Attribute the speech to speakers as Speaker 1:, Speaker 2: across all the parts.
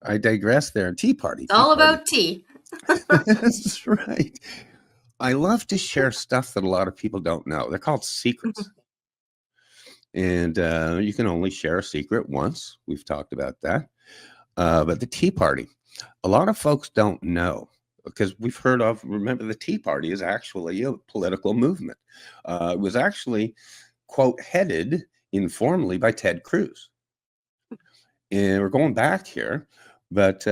Speaker 1: I digress there. Tea Party.
Speaker 2: It's all about tea.
Speaker 1: That's right. I love to share stuff that a lot of people don't know. They're called secrets. And you can only share a secret once. We've talked about that. But the Tea Party, a lot of folks don't know, because we've heard of, remember, the Tea Party is actually a political movement. It was actually, quote, headed informally by Ted Cruz. And we're going back here, but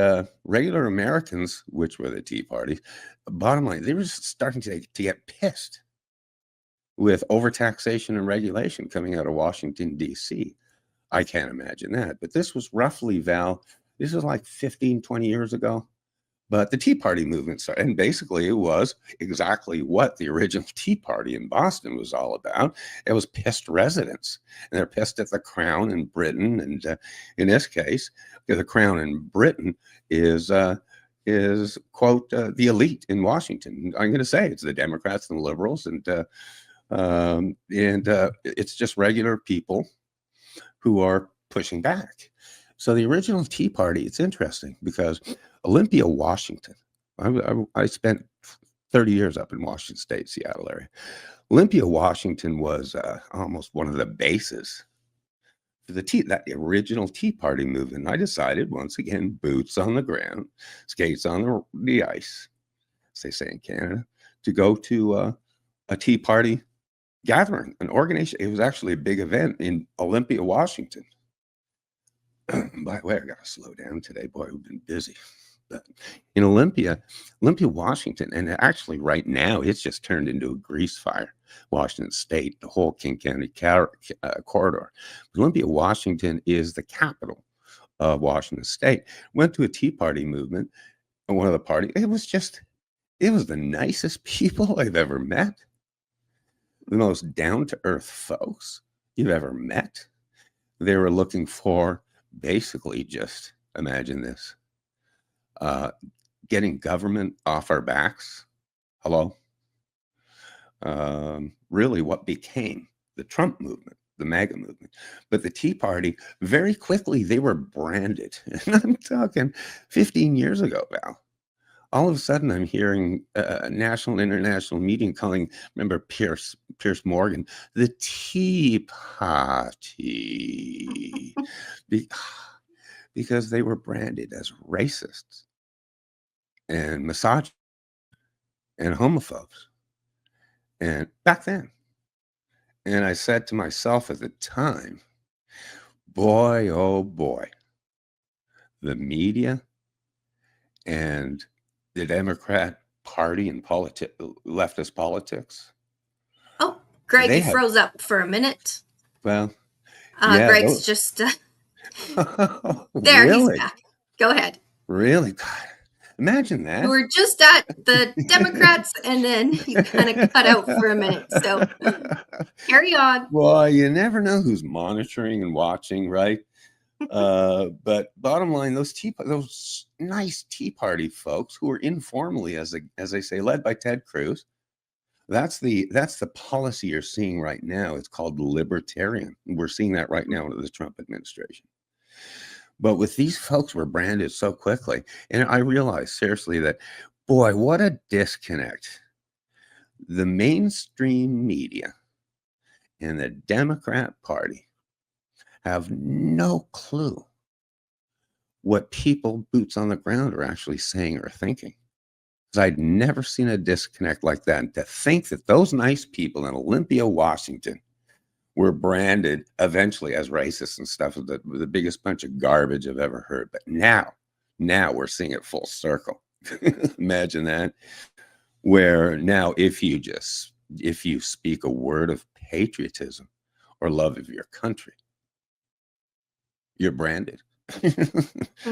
Speaker 1: regular Americans, which were the Tea Party, bottom line, they were starting to get pissed with overtaxation and regulation coming out of Washington, D.C. I can't imagine that. But this was roughly, Val, this was like 15, 20 years ago. But the Tea Party movement started, and basically it was exactly what the original Tea Party in Boston was all about. It was pissed residents, and they're pissed at the Crown in Britain. And in this case, the Crown in Britain is quote, the elite in Washington. I'm going to say it's the Democrats and the liberals, and it's just regular people who are pushing back. So the original Tea Party, it's interesting because Olympia, Washington, I spent 30 years up in Washington State, Seattle area. Olympia, Washington was almost one of the bases for that original Tea Party movement. I decided, once again, boots on the ground, skates on the ice, as they say in Canada, to go to a Tea Party gathering, an organization. It was actually a big event in Olympia, Washington. By the way, I got to slow down today. Boy, we've been busy. But in Olympia, Washington, and actually right now, it's just turned into a grease fire. Washington State, the whole King County corridor. Olympia, Washington is the capital of Washington State. Went to a Tea Party movement, and one of the parties, it was the nicest people I've ever met. The most down-to-earth folks you've ever met. They were looking for, basically, just imagine this, getting government off our backs. Hello? Really what became the Trump movement, the MAGA movement. But the Tea Party, very quickly, they were branded. And I'm talking 15 years ago, Val. All of a sudden, I'm hearing a national and international meeting calling, remember Pierce Morgan, the Tea Party, because they were branded as racists and misogynists and homophobes. And back then, and I said to myself at the time, boy, oh boy, the media and the Democrat Party and leftist politics.
Speaker 2: Oh, Greg, you froze up for a minute.
Speaker 1: Well, yeah,
Speaker 2: Greg's just there.
Speaker 1: Really?
Speaker 2: He's back. Go ahead.
Speaker 1: Really? God, imagine that.
Speaker 2: You were just at the Democrats, and then you kind of cut out for a minute. So carry on.
Speaker 1: Well, you never know who's monitoring and watching, right? But bottom line, those nice Tea Party folks who are informally, as they say, led by Ted Cruz. That's the policy you're seeing right now. It's called libertarian. We're seeing that right now under the Trump administration. But with these folks, were branded so quickly, and I realized seriously that, boy, what a disconnect. The mainstream media and the Democrat Party have no clue what people boots on the ground are actually saying or thinking. Because I'd never seen a disconnect like that. And to think that those nice people in Olympia, Washington, were branded eventually as racist and stuff, the biggest bunch of garbage I've ever heard. But now we're seeing it full circle. Imagine that. Where now, if you speak a word of patriotism or love of your country, you're branded.